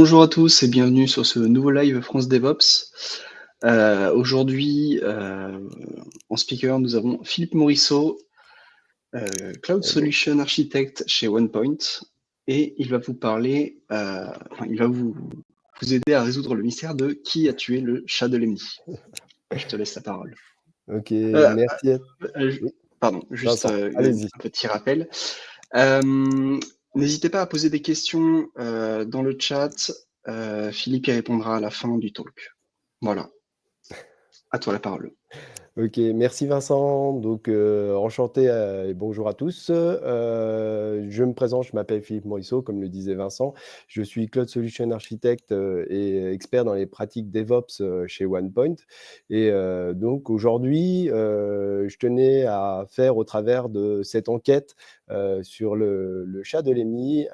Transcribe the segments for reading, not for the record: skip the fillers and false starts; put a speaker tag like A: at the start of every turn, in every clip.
A: Bonjour à tous et bienvenue sur ce nouveau live France DevOps. Aujourd'hui, en speaker, nous avons Philippe Morisseau, Cloud Solution Architect chez OnePoint, et il va vous parler, il va vous aider à résoudre le mystère de qui a tué le chat de Lemmy. Je te laisse la parole.
B: Ok,
A: Euh,
B: merci. Oui,
A: Pardon, juste
B: Vincent, allez-y.
A: un petit rappel. N'hésitez pas à poser des questions dans le chat. Philippe y répondra à la fin du talk. Voilà, à toi la parole.
B: Ok, merci Vincent. Donc, enchanté et bonjour à tous. Je me présente, je m'appelle Philippe Morisseau, comme le disait Vincent. Je suis Cloud Solution Architect et expert dans les pratiques DevOps chez OnePoint. Et donc, aujourd'hui, je tenais à faire au travers de cette enquête sur le chat de Lemmy,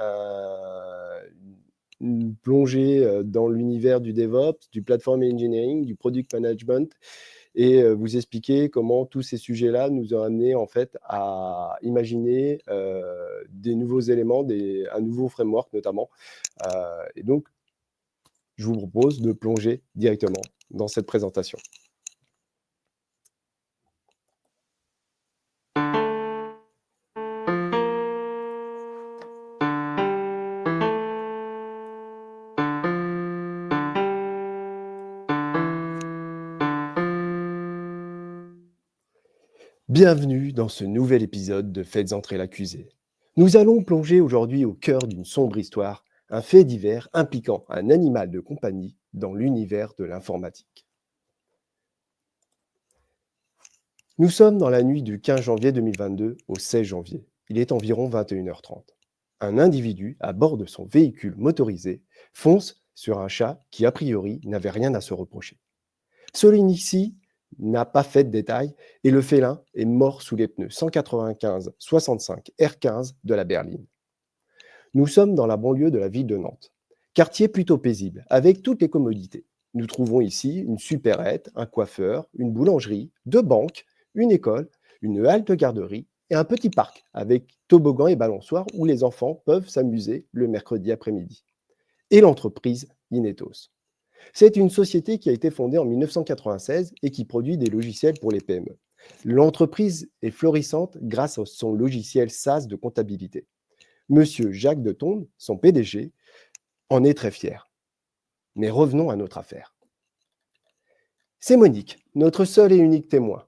B: une plongée dans l'univers du DevOps, du platform engineering, du product management et vous expliquer comment tous ces sujets-là nous ont amenés en fait à imaginer des nouveaux éléments, un nouveau framework notamment. Et donc, je vous propose de plonger directement dans cette présentation. Bienvenue dans ce nouvel épisode de Faites entrer l'accusé. Nous allons plonger aujourd'hui au cœur d'une sombre histoire, un fait divers impliquant un animal de compagnie dans l'univers de l'informatique. Nous sommes dans la nuit du 15 janvier 2022 au 16 janvier. Il est environ 21h30. Un individu, à bord de son véhicule motorisé, fonce sur un chat qui, a priori, n'avait rien à se reprocher. Celui-ci n'a pas fait de détails et le félin est mort sous les pneus 195-65 R15 de la berline. Nous sommes dans la banlieue de la ville de Nantes. Quartier plutôt paisible, avec toutes les commodités. Nous trouvons ici une supérette, un coiffeur, une boulangerie, deux banques, une école, une halte garderie et un petit parc avec toboggan et balançoire où les enfants peuvent s'amuser le mercredi après-midi. Et l'entreprise Inetos. C'est une société qui a été fondée en 1996 et qui produit des logiciels pour les PME. L'entreprise est florissante grâce à son logiciel SaaS de comptabilité. Monsieur Jacques Detombe, son PDG, en est très fier. Mais revenons à notre affaire. C'est Monique, notre seul et unique témoin.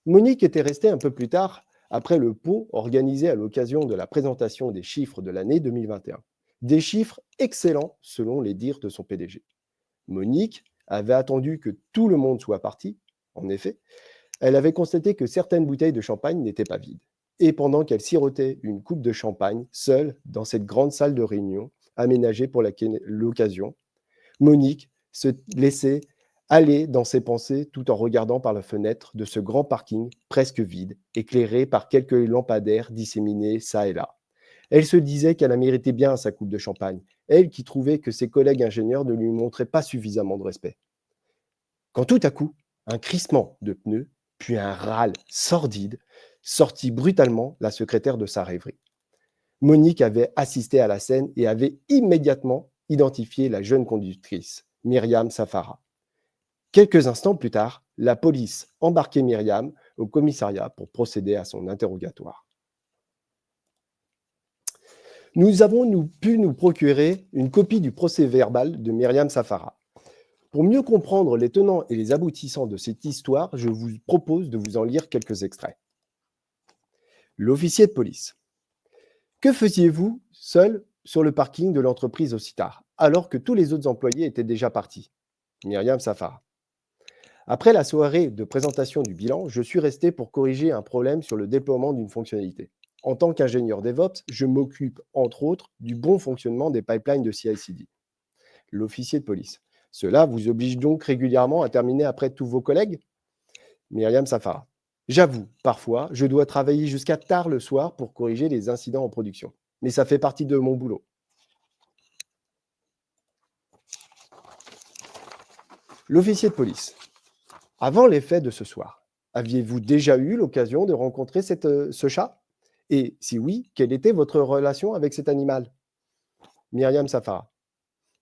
B: Monique était restée un peu plus tard, après le pot organisé à l'occasion de la présentation des chiffres de l'année 2021. Des chiffres excellents selon les dires de son PDG. Monique avait attendu que tout le monde soit parti. En effet, elle avait constaté que certaines bouteilles de champagne n'étaient pas vides. Et pendant qu'elle sirotait une coupe de champagne, seule, dans cette grande salle de réunion, aménagée pour l'occasion, Monique se laissait aller dans ses pensées tout en regardant par la fenêtre de ce grand parking presque vide, éclairé par quelques lampadaires disséminés çà et là. Elle se disait qu'elle a mérité bien sa coupe de champagne, elle qui trouvait que ses collègues ingénieurs ne lui montraient pas suffisamment de respect. Quand tout à coup, un crissement de pneus, puis un râle sordide, sortit brutalement la secrétaire de sa rêverie. Monique avait assisté à la scène et avait immédiatement identifié la jeune conductrice, Myriam Safara. Quelques instants plus tard, la police embarquait Myriam au commissariat pour procéder à son interrogatoire. Nous avons pu nous procurer une copie du procès-verbal de Myriam Safara. Pour mieux comprendre les tenants et les aboutissants de cette histoire, je vous propose de vous en lire quelques extraits. L'officier de police. Que faisiez-vous seul sur le parking de l'entreprise aussi tard, alors que tous les autres employés étaient déjà partis? Myriam Safara. Après la soirée de présentation du bilan, je suis resté pour corriger un problème sur le déploiement d'une fonctionnalité. En tant qu'ingénieur DevOps, je m'occupe, entre autres, du bon fonctionnement des pipelines de CI/CD. L'officier de police. Cela vous oblige donc régulièrement à terminer après tous vos collègues? Myriam Safara. J'avoue, parfois, je dois travailler jusqu'à tard le soir pour corriger les incidents en production. Mais ça fait partie de mon boulot. L'officier de police. Avant les faits de ce soir, aviez-vous déjà eu l'occasion de rencontrer ce chat? Et si oui, quelle était votre relation avec cet animal? Myriam Safara.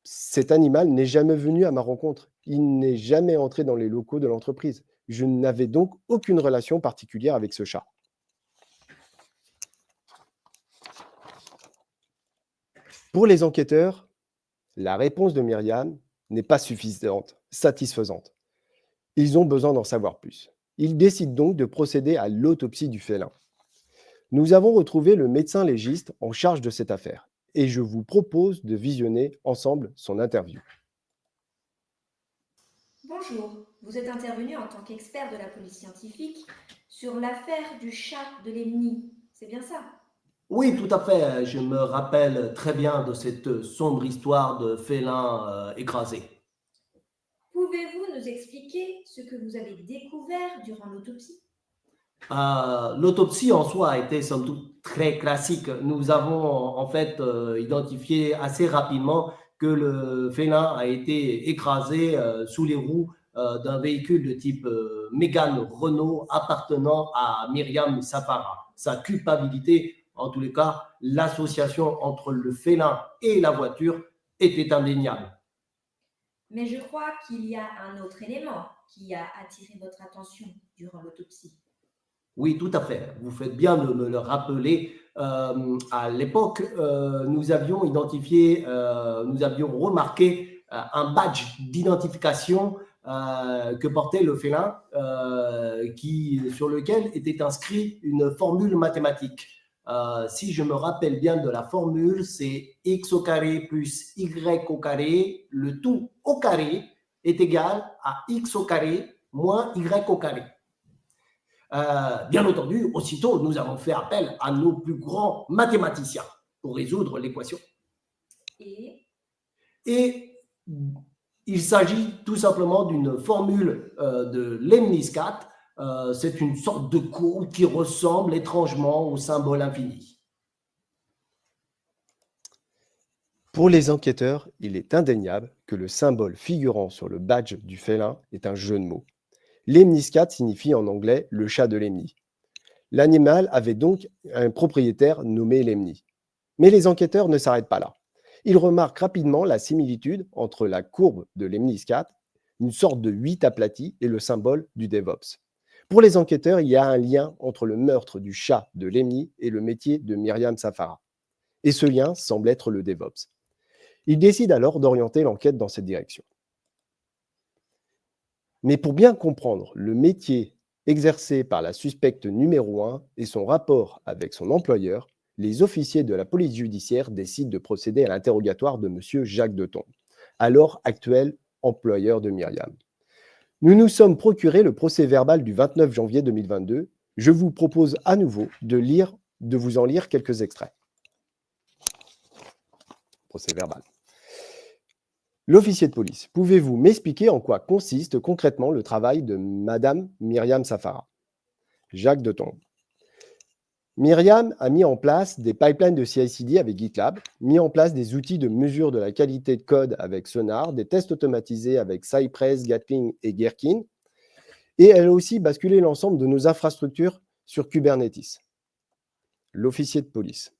B: Cet animal n'est jamais venu à ma rencontre. Il n'est jamais entré dans les locaux de l'entreprise. Je n'avais donc aucune relation particulière avec ce chat. Pour les enquêteurs, la réponse de Myriam n'est pas satisfaisante. Ils ont besoin d'en savoir plus. Ils décident donc de procéder à l'autopsie du félin. Nous avons retrouvé le médecin légiste en charge de cette affaire et je vous propose de visionner ensemble son interview.
C: Bonjour, vous êtes intervenu en tant qu'expert de la police scientifique sur l'affaire du chat de Lemny, c'est bien ça?
D: Oui, tout à fait. Je me rappelle très bien de cette sombre histoire de félin écrasé.
C: Pouvez-vous nous expliquer ce que vous avez découvert durant l'autopsie?
D: L'autopsie en soi a été somme toute très classique. Nous avons en fait identifié assez rapidement que le félin a été écrasé sous les roues d'un véhicule de type Mégane Renault appartenant à Myriam Safara. Sa culpabilité, en tous les cas, l'association entre le félin et la voiture était indéniable.
C: Mais je crois qu'il y a un autre élément qui a attiré votre attention durant l'autopsie.
D: Oui, tout à fait. Vous faites bien de me le rappeler. À l'époque, nous avions remarqué un badge d'identification que portait le félin, sur lequel était inscrit une formule mathématique. Si je me rappelle bien de la formule, c'est x au carré plus y au carré, le tout au carré est égal à x au carré moins y au carré. Bien entendu, aussitôt, nous avons fait appel à nos plus grands mathématiciens pour résoudre l'équation. Et il s'agit tout simplement d'une formule de Lemniscat. C'est une sorte de courbe qui ressemble étrangement au symbole infini.
B: Pour les enquêteurs, il est indéniable que le symbole figurant sur le badge du félin est un jeu de mots. Lemniscat signifie en anglais le chat de Lemny. L'animal avait donc un propriétaire nommé Lemny. Mais les enquêteurs ne s'arrêtent pas là. Ils remarquent rapidement la similitude entre la courbe de Lemniscat, une sorte de 8 aplati, et le symbole du DevOps. Pour les enquêteurs, il y a un lien entre le meurtre du chat de Lemny et le métier de Myriam Safara. Et ce lien semble être le DevOps. Ils décident alors d'orienter l'enquête dans cette direction. Mais pour bien comprendre le métier exercé par la suspecte numéro 1 et son rapport avec son employeur, les officiers de la police judiciaire décident de procéder à l'interrogatoire de M. Jacques Detombe, alors actuel employeur de Myriam. Nous nous sommes procuré le procès-verbal du 29 janvier 2022. Je vous propose à nouveau de vous en lire quelques extraits. Procès-verbal. L'officier de police, pouvez-vous m'expliquer en quoi consiste concrètement le travail de Madame Myriam Safara? Jacques Detombe. Myriam a mis en place des pipelines de CI/CD avec GitLab, mis en place des outils de mesure de la qualité de code avec Sonar, des tests automatisés avec Cypress, Gatling et Gherkin, et elle a aussi basculé l'ensemble de nos infrastructures sur Kubernetes. L'officier de police.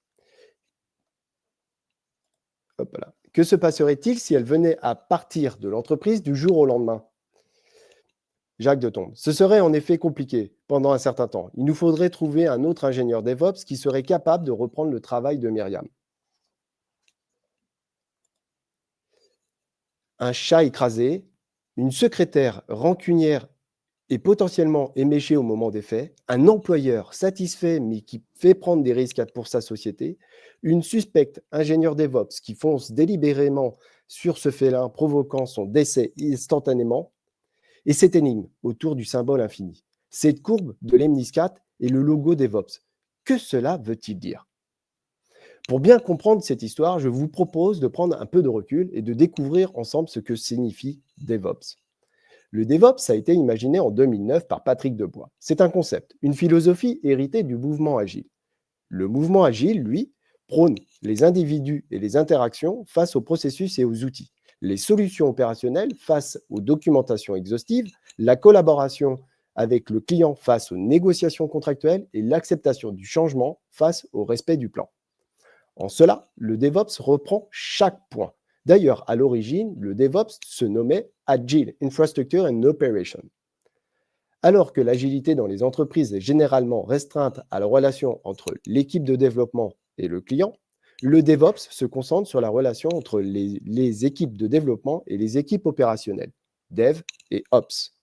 B: Hop là. Que se passerait-il si elle venait à partir de l'entreprise du jour au lendemain? Jacques Detombe. Ce serait en effet compliqué pendant un certain temps. Il nous faudrait trouver un autre ingénieur DevOps qui serait capable de reprendre le travail de Myriam. Un chat écrasé, une secrétaire rancunière et potentiellement éméchée au moment des faits, un employeur satisfait mais qui fait prendre des risques pour sa société, une suspecte ingénieure DevOps qui fonce délibérément sur ce félin provoquant son décès instantanément, et cette énigme autour du symbole infini. Cette courbe de Lemniscat et le logo DevOps. Que cela veut-il dire? Pour bien comprendre cette histoire, je vous propose de prendre un peu de recul et de découvrir ensemble ce que signifie DevOps. Le DevOps a été imaginé en 2009 par Patrick Debois. C'est un concept, une philosophie héritée du mouvement agile. Le mouvement agile, lui, prône les individus et les interactions face aux processus et aux outils, les solutions opérationnelles face aux documentations exhaustives, la collaboration avec le client face aux négociations contractuelles et l'acceptation du changement face au respect du plan. En cela, le DevOps reprend chaque point, D'ailleurs, à l'origine, le DevOps se nommait Agile Infrastructure and Operation. Alors que l'agilité dans les entreprises est généralement restreinte à la relation entre l'équipe de développement et le client, le DevOps se concentre sur la relation entre les équipes de développement et les équipes opérationnelles, Dev et Ops.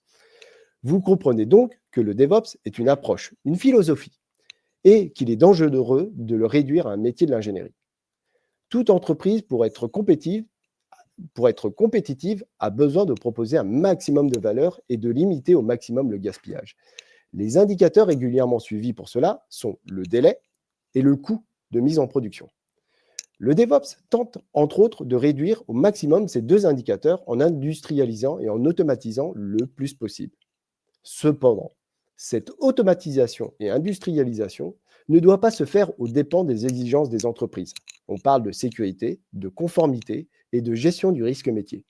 B: Vous comprenez donc que le DevOps est une approche, une philosophie, et qu'il est dangereux de le réduire à un métier de l'ingénierie. Toute entreprise, pour être compétitive, a besoin de proposer un maximum de valeur et de limiter au maximum le gaspillage. Les indicateurs régulièrement suivis pour cela sont le délai et le coût de mise en production. Le DevOps tente, entre autres, de réduire au maximum ces deux indicateurs en industrialisant et en automatisant le plus possible. Cependant, cette automatisation et industrialisation ne doit pas se faire aux dépens des exigences des entreprises. On parle de sécurité, de conformité et de gestion du risque métier.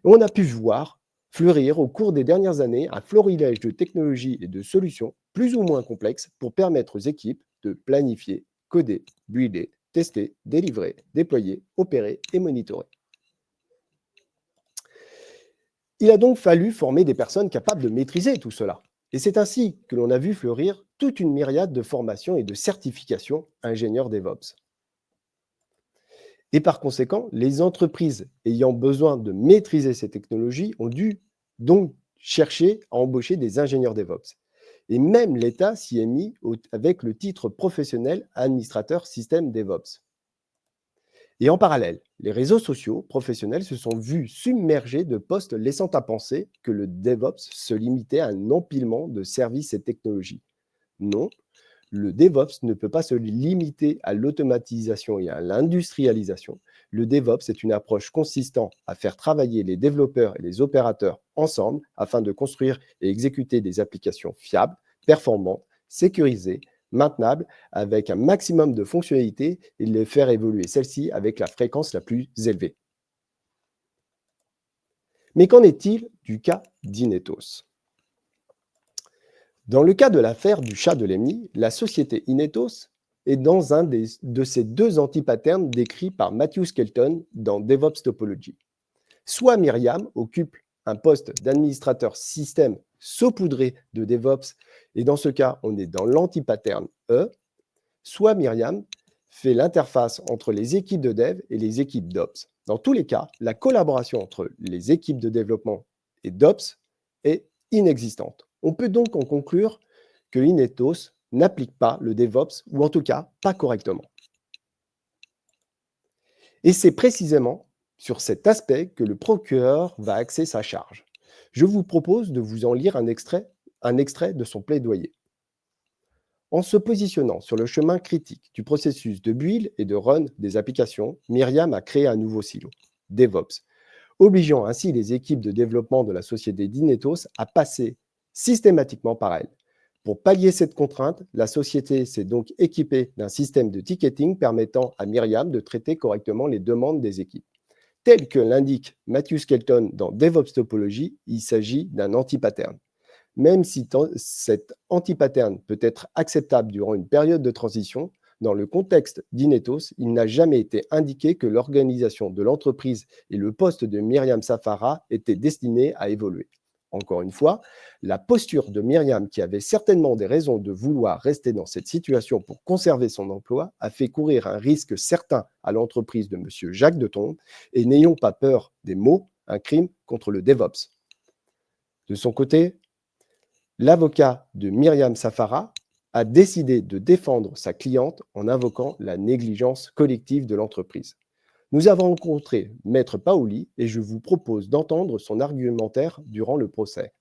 B: On a pu voir fleurir au cours des dernières années un florilège de technologies et de solutions plus ou moins complexes pour permettre aux équipes de planifier, coder, builder, tester, délivrer, déployer, opérer et monitorer. Il a donc fallu former des personnes capables de maîtriser tout cela. Et c'est ainsi que l'on a vu fleurir toute une myriade de formations et de certifications ingénieurs DevOps. Et par conséquent, les entreprises ayant besoin de maîtriser ces technologies ont dû donc chercher à embaucher des ingénieurs DevOps. Et même l'État s'y est mis avec le titre professionnel administrateur système DevOps. Et en parallèle, les réseaux sociaux professionnels se sont vus submergés de posts laissant à penser que le DevOps se limitait à un empilement de services et technologies. Non, le DevOps ne peut pas se limiter à l'automatisation et à l'industrialisation. Le DevOps est une approche consistant à faire travailler les développeurs et les opérateurs ensemble afin de construire et exécuter des applications fiables, performantes, sécurisées, maintenables, avec un maximum de fonctionnalités et de faire évoluer celles-ci avec la fréquence la plus élevée. Mais qu'en est-il du cas d'Inetos ? Dans le cas de l'affaire du chat de Lemny, la société Inetos est dans un de ces deux anti-patterns décrits par Matthew Skelton dans DevOps Topology. Soit Myriam occupe un poste d'administrateur système saupoudré de DevOps, et dans ce cas, on est dans l'anti-pattern E, soit Myriam fait l'interface entre les équipes de dev et les équipes d'Ops. Dans tous les cas, la collaboration entre les équipes de développement et d'Ops est inexistante. On peut donc en conclure que Inetos n'applique pas le DevOps, ou en tout cas pas correctement. Et c'est précisément sur cet aspect que le procureur va axer sa charge. Je vous propose de vous en lire un extrait de son plaidoyer. En se positionnant sur le chemin critique du processus de build et de run des applications, Myriam a créé un nouveau silo, DevOps, obligeant ainsi les équipes de développement de la société d'Inetos à passer systématiquement par elle. Pour pallier cette contrainte, la société s'est donc équipée d'un système de ticketing permettant à Myriam de traiter correctement les demandes des équipes. Tel que l'indique Matthew Skelton dans DevOps Topology, il s'agit d'un anti-pattern. Même si cet anti-pattern peut être acceptable durant une période de transition, dans le contexte d'Inetos, il n'a jamais été indiqué que l'organisation de l'entreprise et le poste de Myriam Safara étaient destinés à évoluer. Encore une fois, la posture de Myriam, qui avait certainement des raisons de vouloir rester dans cette situation pour conserver son emploi, a fait courir un risque certain à l'entreprise de M. Jacques Detombe, et n'ayons pas peur des mots, un crime contre le DevOps. De son côté, l'avocat de Myriam Safara a décidé de défendre sa cliente en invoquant la négligence collective de l'entreprise. Nous avons rencontré Maître Paoli et je vous propose d'entendre son argumentaire durant le procès.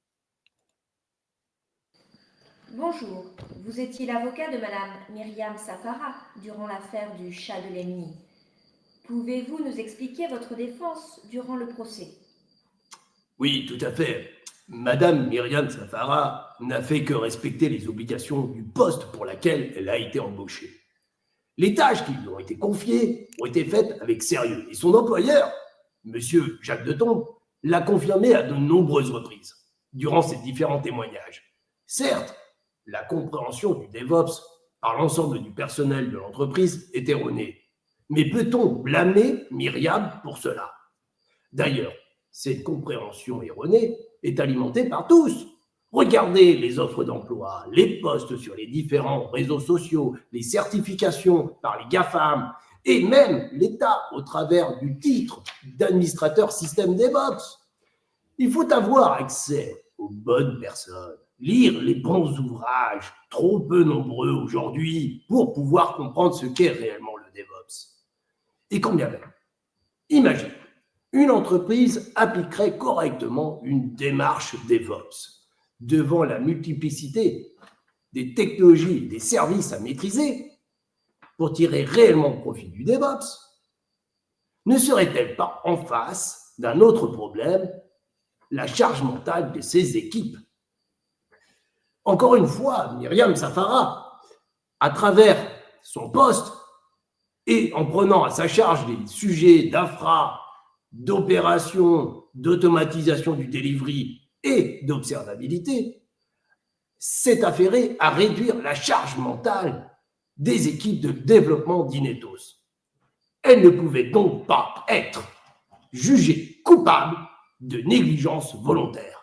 C: Bonjour, vous étiez l'avocat de Madame Myriam Safara durant l'affaire du chat de Lemny. Pouvez-vous nous expliquer votre défense durant le procès ?
D: Oui, tout à fait. Madame Myriam Safara n'a fait que respecter les obligations du poste pour laquelle elle a été embauchée. Les tâches qui lui ont été confiées ont été faites avec sérieux. Et son employeur, M. Jacques Detombe, l'a confirmé à de nombreuses reprises durant ses différents témoignages. Certes, la compréhension du DevOps par l'ensemble du personnel de l'entreprise est erronée. Mais peut-on blâmer Myriam pour cela? D'ailleurs, cette compréhension erronée est alimentée par tous. Regardez les offres d'emploi, les posts sur les différents réseaux sociaux, les certifications par les GAFAM et même l'État au travers du titre d'administrateur système DevOps. Il faut avoir accès aux bonnes personnes, lire les bons ouvrages, trop peu nombreux aujourd'hui, pour pouvoir comprendre ce qu'est réellement le DevOps. Et quand bien même, imagine, une entreprise appliquerait correctement une démarche DevOps devant la multiplicité des technologies et des services à maîtriser pour tirer réellement profit du DevOps. Ne serait-elle pas en face d'un autre problème, la charge mentale de ses équipes? Encore une fois, Myriam Safara, à travers son poste et en prenant à sa charge les sujets d'infra, d'opération, d'automatisation du delivery et d'observabilité, s'est affairée à réduire la charge mentale des équipes de développement d'Inetos. Elle ne pouvait donc pas être jugée coupable de négligence volontaire.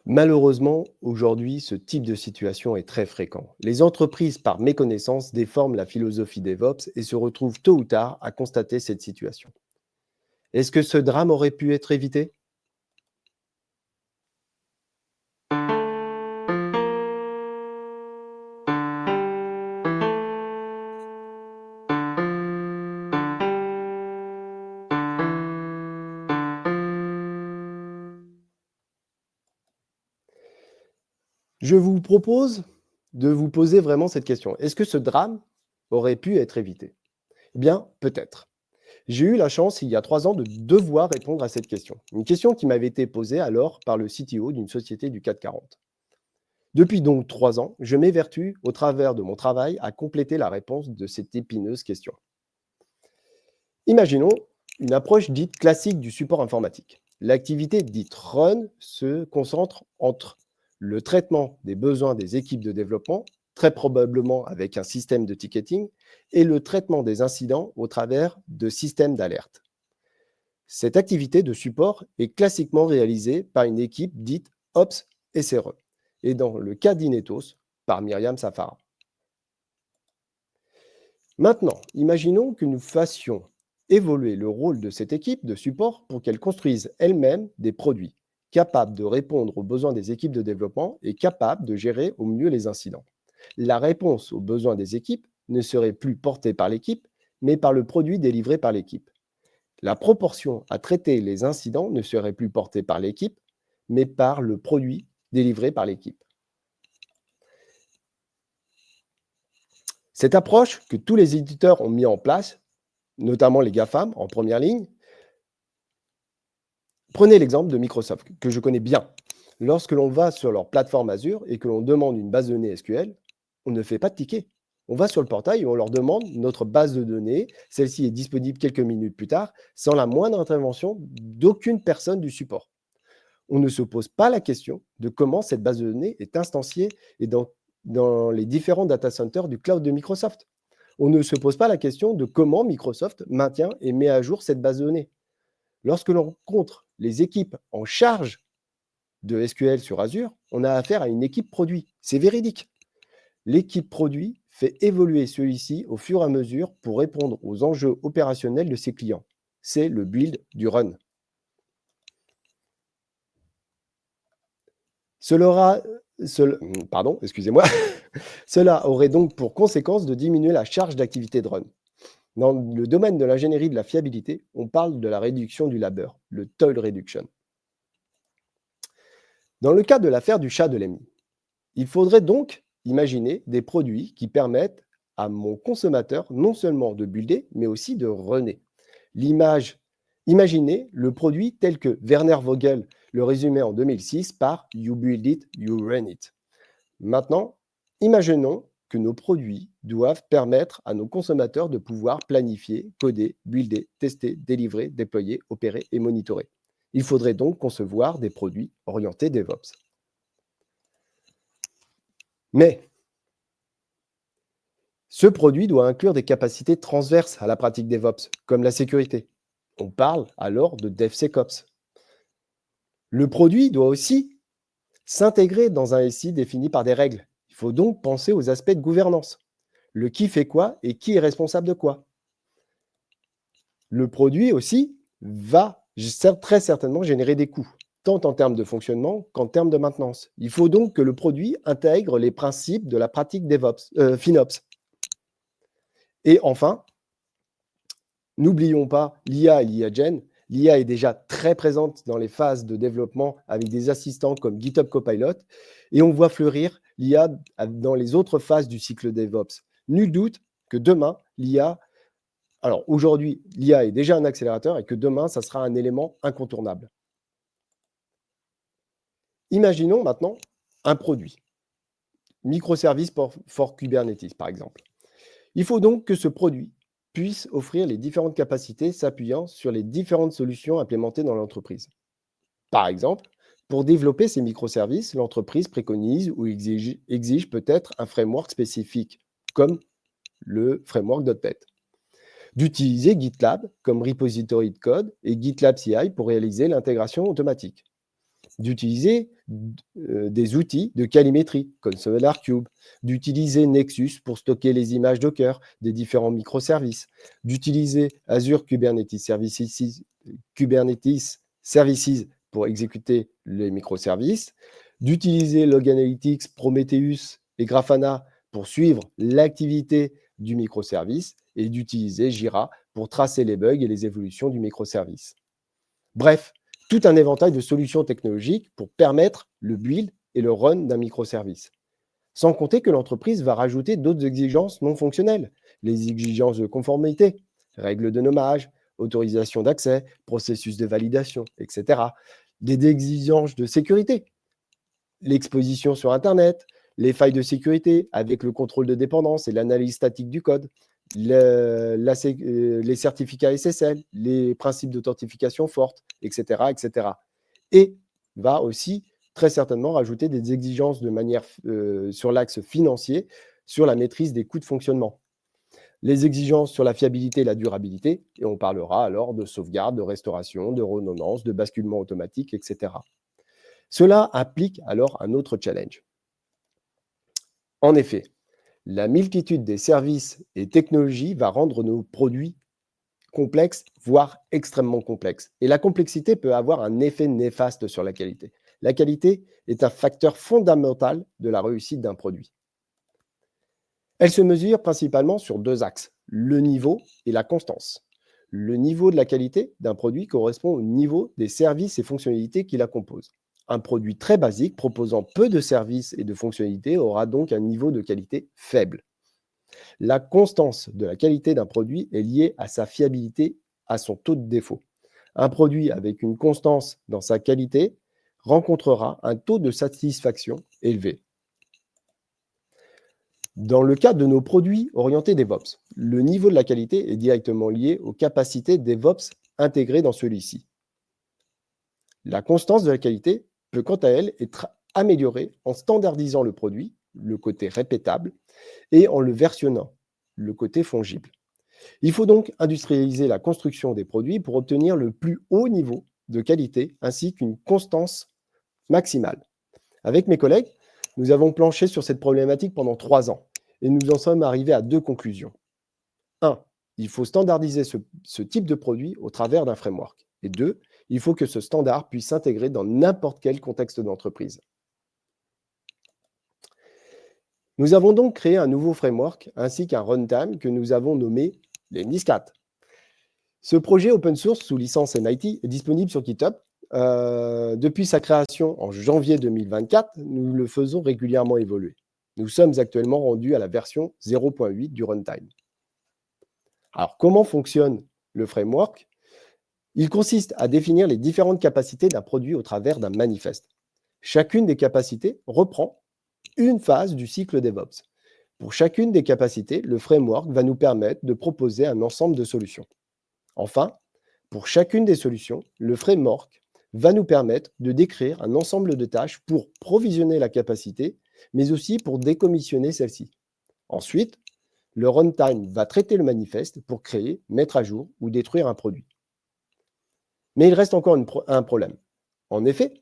B: Malheureusement, aujourd'hui, ce type de situation est très fréquent. Les entreprises, par méconnaissance, déforment la philosophie DevOps et se retrouvent tôt ou tard à constater cette situation. Est-ce que ce drame aurait pu être évité? Je vous propose de vous poser vraiment cette question. Est-ce que ce drame aurait pu être évité? Eh bien, peut-être. J'ai eu la chance, il y a 3 ans, de devoir répondre à cette question. Une question qui m'avait été posée alors par le CTO d'une société du CAC 40. Depuis donc 3 ans, je m'évertue, au travers de mon travail, à compléter la réponse de cette épineuse question. Imaginons une approche dite classique du support informatique. L'activité dite run se concentre entre le traitement des besoins des équipes de développement, très probablement avec un système de ticketing, et le traitement des incidents au travers de systèmes d'alerte. Cette activité de support est classiquement réalisée par une équipe dite Ops SRE, et dans le cas d'Inetos, par Myriam Safara. Maintenant, imaginons que nous fassions évoluer le rôle de cette équipe de support pour qu'elle construise elle-même des produits capables de répondre aux besoins des équipes de développement et capables de gérer au mieux les incidents. La réponse aux besoins des équipes ne serait plus portée par l'équipe, mais par le produit délivré par l'équipe. La proportion à traiter les incidents ne serait plus portée par l'équipe, mais par le produit délivré par l'équipe. Cette approche que tous les éditeurs ont mis en place, notamment les GAFAM en première ligne, prenez l'exemple de Microsoft, que je connais bien. Lorsque l'on va sur leur plateforme Azure et que l'on demande une base de données SQL, on ne fait pas de ticket. On va sur le portail et on leur demande notre base de données. Celle-ci est disponible quelques minutes plus tard, sans la moindre intervention d'aucune personne du support. On ne se pose pas la question de comment cette base de données est instanciée et dans les différents data centers du cloud de Microsoft. On ne se pose pas la question de comment Microsoft maintient et met à jour cette base de données. Lorsque l'on rencontre les équipes en charge de SQL sur Azure, on a affaire à une équipe produit. C'est véridique. L'équipe produit fait évoluer celui-ci au fur et à mesure pour répondre aux enjeux opérationnels de ses clients. C'est le build du run. Cela aurait donc pour conséquence de diminuer la charge d'activité de run. Dans le domaine de l'ingénierie de la fiabilité, on parle de la réduction du labeur, le toil reduction. Dans le cas de l'affaire du chat de Lemny, il faudrait donc imaginer des produits qui permettent à mon consommateur non seulement de builder, mais aussi de runner. Imaginez le produit tel que Werner Vogel le résumait en 2006 par « You build it, you run it ». Maintenant, imaginons que nos produits doivent permettre à nos consommateurs de pouvoir planifier, coder, builder, tester, délivrer, déployer, opérer et monitorer. Il faudrait donc concevoir des produits orientés DevOps. Mais Ce produit doit inclure des capacités transverses à la pratique DevOps, comme la sécurité. On parle alors de DevSecOps. Le produit doit aussi s'intégrer dans un SI défini par des règles. Il faut donc penser aux aspects de gouvernance. Le qui fait quoi et qui est responsable de quoi. Le produit aussi va très certainement générer des coûts, tant en termes de fonctionnement qu'en termes de maintenance. Il faut donc que le produit intègre les principes de la pratique FinOps. Et enfin, n'oublions pas l'IA et l'IA-Gen. L'IA est déjà très présente dans les phases de développement avec des assistants comme GitHub Copilot et on voit fleurir l'IA dans les autres phases du cycle DevOps. Nul doute que demain, l'IA, alors aujourd'hui, l'IA est déjà un accélérateur et que demain, ça sera un élément incontournable. Imaginons maintenant un produit, microservice for Kubernetes par exemple. Il faut donc que ce produit puisse offrir les différentes capacités s'appuyant sur les différentes solutions implémentées dans l'entreprise. Par exemple, pour développer ces microservices, l'entreprise préconise ou exige peut-être un framework spécifique, comme le framework .NET. D'utiliser GitLab comme repository de code et GitLab CI pour réaliser l'intégration automatique. D'utiliser des outils de calimétrie comme SolarCube, d'utiliser Nexus pour stocker les images Docker des différents microservices, d'utiliser Azure Kubernetes Services pour exécuter les microservices, d'utiliser Log Analytics, Prometheus et Grafana pour suivre l'activité du microservice et d'utiliser Jira pour tracer les bugs et les évolutions du microservice. Bref, tout un éventail de solutions technologiques pour permettre le build et le run d'un microservice. Sans compter que l'entreprise va rajouter d'autres exigences non fonctionnelles, les exigences de conformité, règles de nommage, autorisation d'accès, processus de validation, etc. Des exigences de sécurité, l'exposition sur Internet, les failles de sécurité avec le contrôle de dépendance et l'analyse statique du code, les certificats SSL, les principes d'authentification forte, etc., etc. Et va aussi très certainement rajouter des exigences de manière sur l'axe financier, sur la maîtrise des coûts de fonctionnement. Les exigences sur la fiabilité et la durabilité, et on parlera alors de sauvegarde, de restauration, de redondance, de basculement automatique, etc. Cela implique alors un autre challenge. En effet, la multitude des services et technologies va rendre nos produits complexes, voire extrêmement complexes. Et la complexité peut avoir un effet néfaste sur la qualité. La qualité est un facteur fondamental de la réussite d'un produit. Elle se mesure principalement sur deux axes, le niveau et la constance. Le niveau de la qualité d'un produit correspond au niveau des services et fonctionnalités qui la composent. Un produit très basique proposant peu de services et de fonctionnalités aura donc un niveau de qualité faible. La constance de la qualité d'un produit est liée à sa fiabilité, à son taux de défaut. Un produit avec une constance dans sa qualité rencontrera un taux de satisfaction élevé. Dans le cas de nos produits orientés DevOps, le niveau de la qualité est directement lié aux capacités DevOps intégrées dans celui-ci. La constance de la qualité peut quant à elle être améliorée en standardisant le produit, le côté répétable, et en le versionnant, le côté fongible. Il faut donc industrialiser la construction des produits pour obtenir le plus haut niveau de qualité ainsi qu'une constance maximale. Avec mes collègues, nous avons planché sur cette problématique pendant 3 ans et nous en sommes arrivés à 2 conclusions. 1. Il faut standardiser ce type de produit au travers d'un framework. Et 2. Il faut que ce standard puisse s'intégrer dans n'importe quel contexte d'entreprise. Nous avons donc créé un nouveau framework ainsi qu'un runtime que nous avons nommé Lemnis 4. Ce projet open source sous licence MIT est disponible sur GitHub. Depuis sa création en janvier 2024, nous le faisons régulièrement évoluer. Nous sommes actuellement rendus à la version 0.8 du runtime. Alors, comment fonctionne le framework ? Il consiste à définir les différentes capacités d'un produit au travers d'un manifeste. Chacune des capacités reprend une phase du cycle DevOps. Pour chacune des capacités, le framework va nous permettre de proposer un ensemble de solutions. Enfin, pour chacune des solutions, le framework va nous permettre de décrire un ensemble de tâches pour provisionner la capacité, mais aussi pour décommissionner celle-ci. Ensuite, le runtime va traiter le manifeste pour créer, mettre à jour ou détruire un produit. Mais il reste encore un problème. En effet,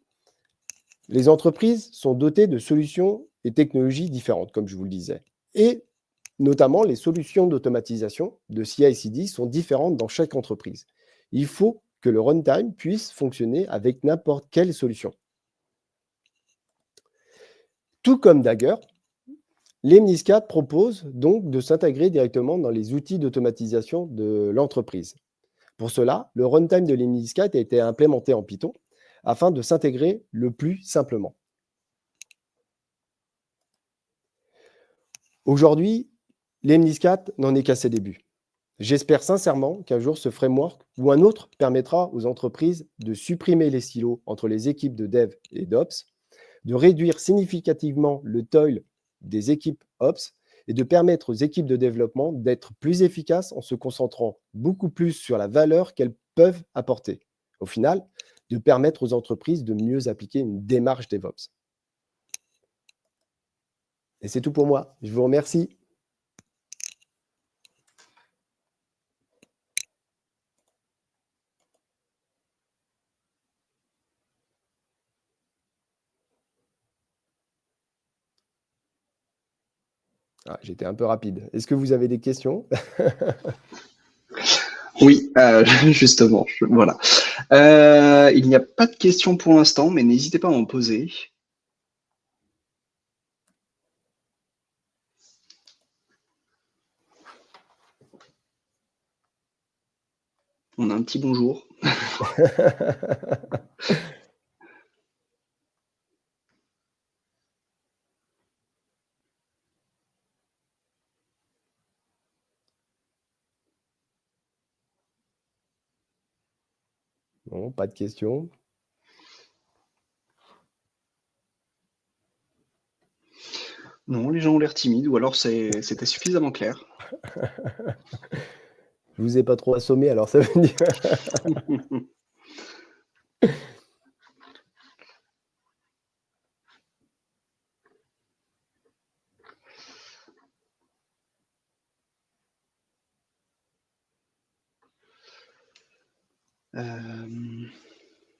B: les entreprises sont dotées de solutions et technologies différentes, comme je vous le disais. Et notamment, les solutions d'automatisation de CI/CD sont différentes dans chaque entreprise. Il faut que le runtime puisse fonctionner avec n'importe quelle solution. Tout comme Dagger, Lemniscat propose donc de s'intégrer directement dans les outils d'automatisation de l'entreprise. Pour cela, le runtime de Lemniscat a été implémenté en Python afin de s'intégrer le plus simplement. Aujourd'hui, Lemniscat n'en est qu'à ses débuts. J'espère sincèrement qu'un jour, ce framework ou un autre permettra aux entreprises de supprimer les silos entre les équipes de dev et d'ops, de réduire significativement le toil des équipes ops et de permettre aux équipes de développement d'être plus efficaces en se concentrant beaucoup plus sur la valeur qu'elles peuvent apporter. Au final, de permettre aux entreprises de mieux appliquer une démarche DevOps. Et c'est tout pour moi. Je vous remercie. Ah, j'étais un peu rapide. Est-ce que vous avez des questions?
A: Oui, justement, voilà. Il n'y a pas de questions pour l'instant, mais n'hésitez pas à en poser. On a un petit bonjour.
B: Non, pas de questions.
A: Non, les gens ont l'air timides, ou alors c'était suffisamment clair.
B: Je vous ai pas trop assommé, alors ça veut dire...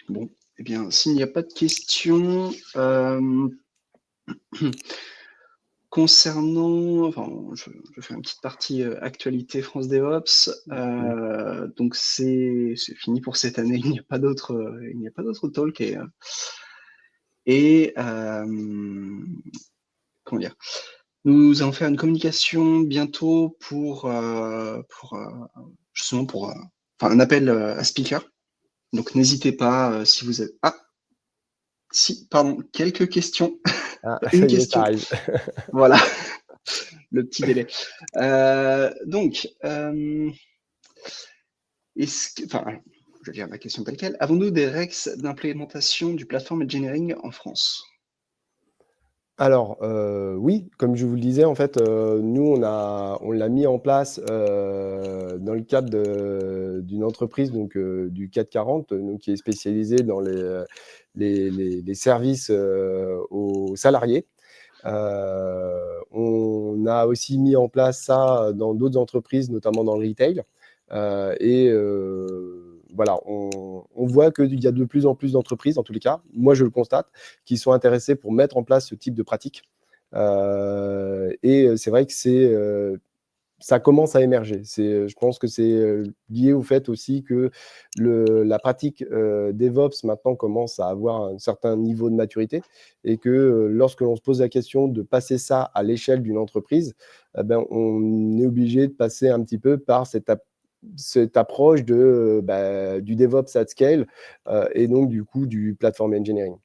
A: Bon, eh bien, s'il n'y a pas de questions, concernant, enfin, je fais une petite partie actualité France DevOps. Donc c'est fini pour cette année. Il n'y a pas d'autre talk comment dire. Nous allons faire une communication bientôt pour justement un appel à speaker. Donc n'hésitez pas si vous avez quelques questions.
B: Ah,
A: Une
B: ça y est,
A: question.
B: ça arrive.
A: Voilà, le petit délai. Donc, je vais dire la question telle quelle. Avons-nous des règles d'implémentation du platform engineering en France?
B: Alors, oui, comme je vous le disais, en fait, nous, on l'a mis en place dans le cadre d'une entreprise donc, du CAC 40, donc, qui est spécialisée dans les services aux salariés. On a aussi mis en place ça dans d'autres entreprises, notamment dans le retail. Voilà, on voit qu'il y a de plus en plus d'entreprises, en tous les cas, moi je le constate, qui sont intéressées pour mettre en place ce type de pratique. Et c'est vrai que ça commence à émerger. Je pense que c'est lié au fait aussi que la pratique DevOps maintenant commence à avoir un certain niveau de maturité et que lorsque l'on se pose la question de passer ça à l'échelle d'une entreprise, on est obligé de passer un petit peu par cette approche du DevOps at scale et donc du coup du platform engineering.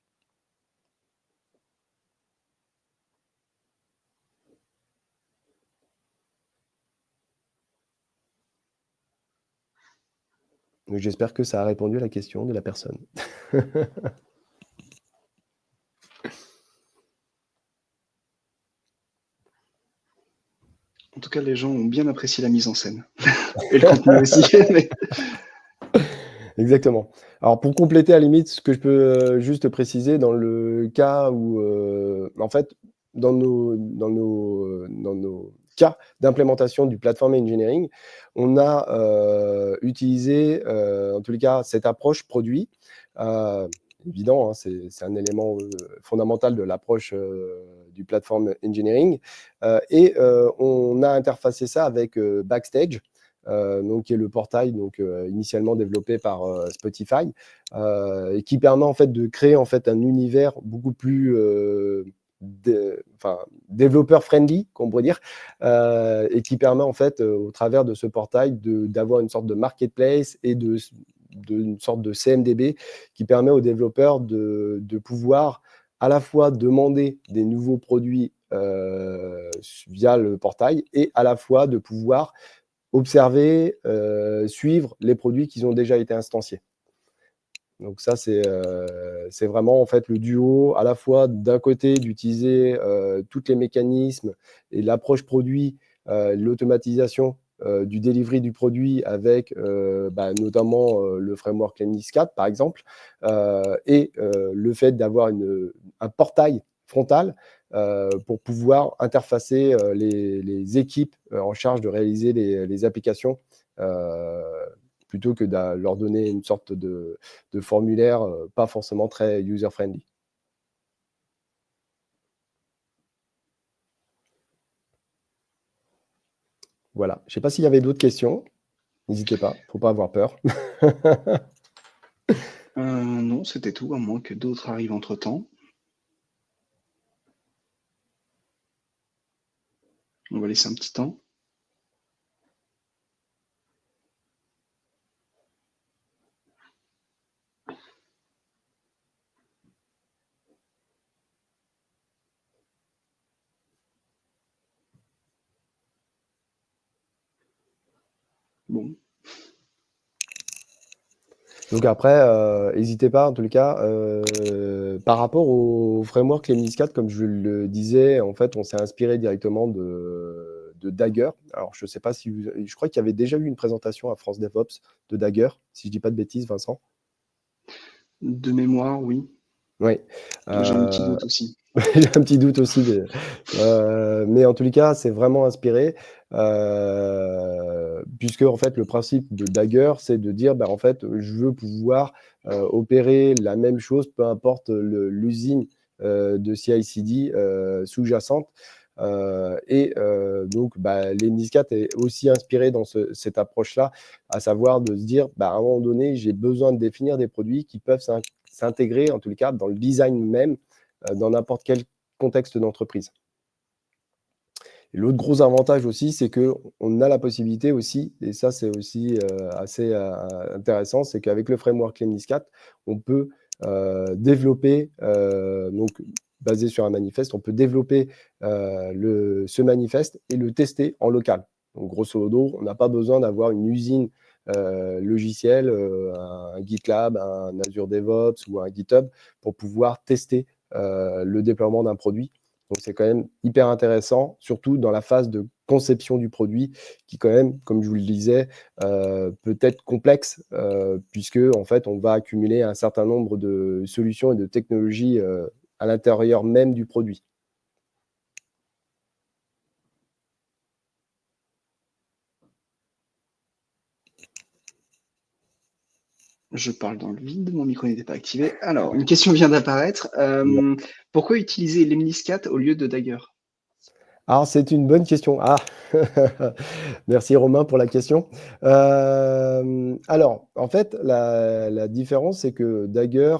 B: Donc, j'espère que ça a répondu à la question de la personne.
A: En tout cas, les gens ont bien apprécié la mise en scène. Et le contenu aussi. Mais...
B: Exactement. Alors, pour compléter, à la limite, ce que je peux juste préciser, dans le cas où, en fait, dans nos cas d'implémentation du platform engineering, on a utilisé, en tous les cas, cette approche produit. Évident, hein, c'est un élément fondamental de l'approche du platform engineering. Et on a interfacé ça avec Backstage, donc, qui est le portail initialement développé par Spotify, et qui permet en fait de créer en fait un univers beaucoup plus développeur friendly, qu'on pourrait dire, et qui permet en fait au travers de ce portail d'avoir une sorte de marketplace et une sorte de CMDB qui permet aux développeurs de pouvoir à la fois demander des nouveaux produits via le portail et à la fois de pouvoir observer, suivre les produits qui ont déjà été instanciés. Donc ça, c'est vraiment en fait le duo à la fois d'un côté d'utiliser tous les mécanismes et l'approche produit, l'automatisation du delivery du produit avec notamment le framework Lemnis4 par exemple, et le fait d'avoir un portail frontal pour pouvoir interfacer les équipes en charge de réaliser les applications, plutôt que de leur donner une sorte de formulaire pas forcément très user-friendly. Voilà. Je ne sais pas s'il y avait d'autres questions. N'hésitez pas, il ne faut pas avoir peur.
A: Non, c'était tout, à moins que d'autres arrivent entre-temps. On va laisser un petit temps. Bon.
B: Donc après, n'hésitez pas, en tout cas, par rapport au framework Lemnis4, comme je le disais, en fait, on s'est inspiré directement de Dagger. Alors, je ne sais pas si je crois qu'il y avait déjà eu une présentation à France DevOps de Dagger, si je ne dis pas de bêtises, Vincent.
A: De mémoire, oui.
B: Oui.
A: J'ai un petit doute aussi.
B: J'ai un petit doute aussi. Mais en tous les cas, c'est vraiment inspiré. Puisque en fait, le principe de Dagger, c'est de dire, en fait, je veux pouvoir opérer la même chose, peu importe l'usine de CI/CD sous-jacente. Donc, Lemnis4 est aussi inspiré dans cette approche-là, à savoir de se dire, à un moment donné, j'ai besoin de définir des produits qui peuvent s'intégrer, en tous les cas, dans le design même, dans n'importe quel contexte d'entreprise. L'autre gros avantage aussi, c'est qu'on a la possibilité aussi, et ça c'est aussi assez intéressant, c'est qu'avec le framework Lemnis4, on peut développer, donc basé sur un manifeste, on peut développer ce manifeste et le tester en local. Donc grosso modo, on n'a pas besoin d'avoir une usine logicielle, un GitLab, un Azure DevOps ou un GitHub pour pouvoir tester le déploiement d'un produit. Donc, c'est quand même hyper intéressant, surtout dans la phase de conception du produit, qui quand même, comme je vous le disais, peut être complexe, puisque en fait, on va accumuler un certain nombre de solutions et de technologies à l'intérieur même du produit.
A: Je parle dans le vide, mon micro n'était pas activé. Alors, une question vient d'apparaître. Pourquoi utiliser Lemnis4 au lieu de Dagger?
B: Alors, c'est une bonne question. Merci Romain pour la question. Alors, en fait, la différence, c'est que Dagger,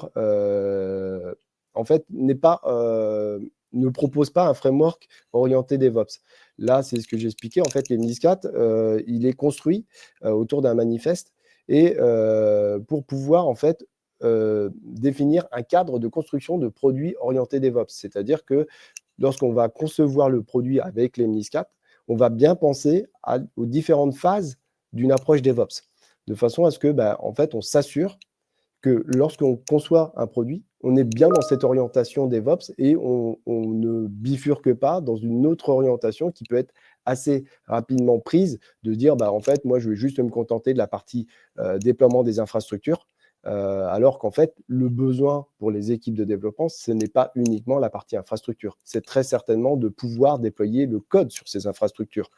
B: en fait, ne propose pas un framework orienté DevOps. Là, c'est ce que j'expliquais. En fait, Lemnis4, il est construit autour d'un manifeste et pour pouvoir, en fait, définir un cadre de construction de produits orientés DevOps. C'est-à-dire que lorsqu'on va concevoir le produit avec Lemnis4, on va bien penser aux différentes phases d'une approche DevOps, de façon à ce que, en fait, on s'assure que lorsqu'on conçoit un produit, on est bien dans cette orientation DevOps et on ne bifurque pas dans une autre orientation qui peut être assez rapidement prise, de dire, en fait, moi, je vais juste me contenter de la partie déploiement des infrastructures. alors qu'en fait, le besoin pour les équipes de développement, ce n'est pas uniquement la partie infrastructure. C'est très certainement de pouvoir déployer le code sur ces infrastructures.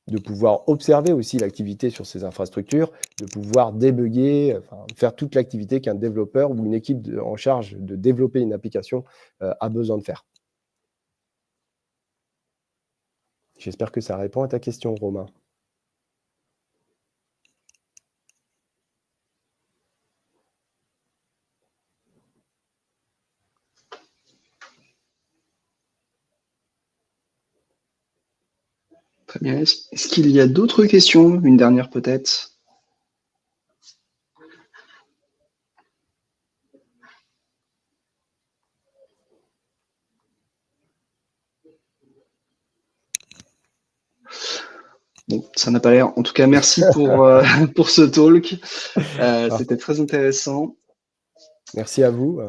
B: De pouvoir observer aussi l'activité sur ces infrastructures, de pouvoir débugger, enfin, faire toute l'activité qu'un développeur ou une équipe en charge de développer une application a besoin de faire. J'espère que ça répond à ta question, Romain.
A: Très bien. Est-ce qu'il y a d'autres questions? Une dernière peut-être? Bon, ça n'a pas l'air. En tout cas, merci pour ce talk. C'était très intéressant.
B: Merci à vous.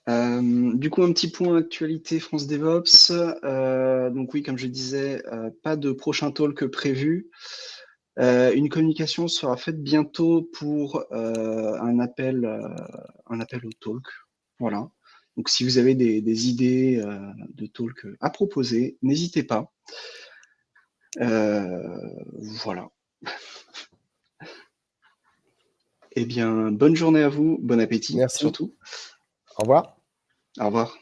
A: Du coup, un petit point actualité France DevOps. Donc oui, comme je disais, pas de prochain talk prévu. Une communication sera faite bientôt pour un appel au talk. Voilà. Donc si vous avez des idées de talk à proposer, n'hésitez pas. Voilà. Eh bien, bonne journée à vous, bon appétit.
B: Merci.
A: Surtout.
B: Au revoir.
A: Au revoir.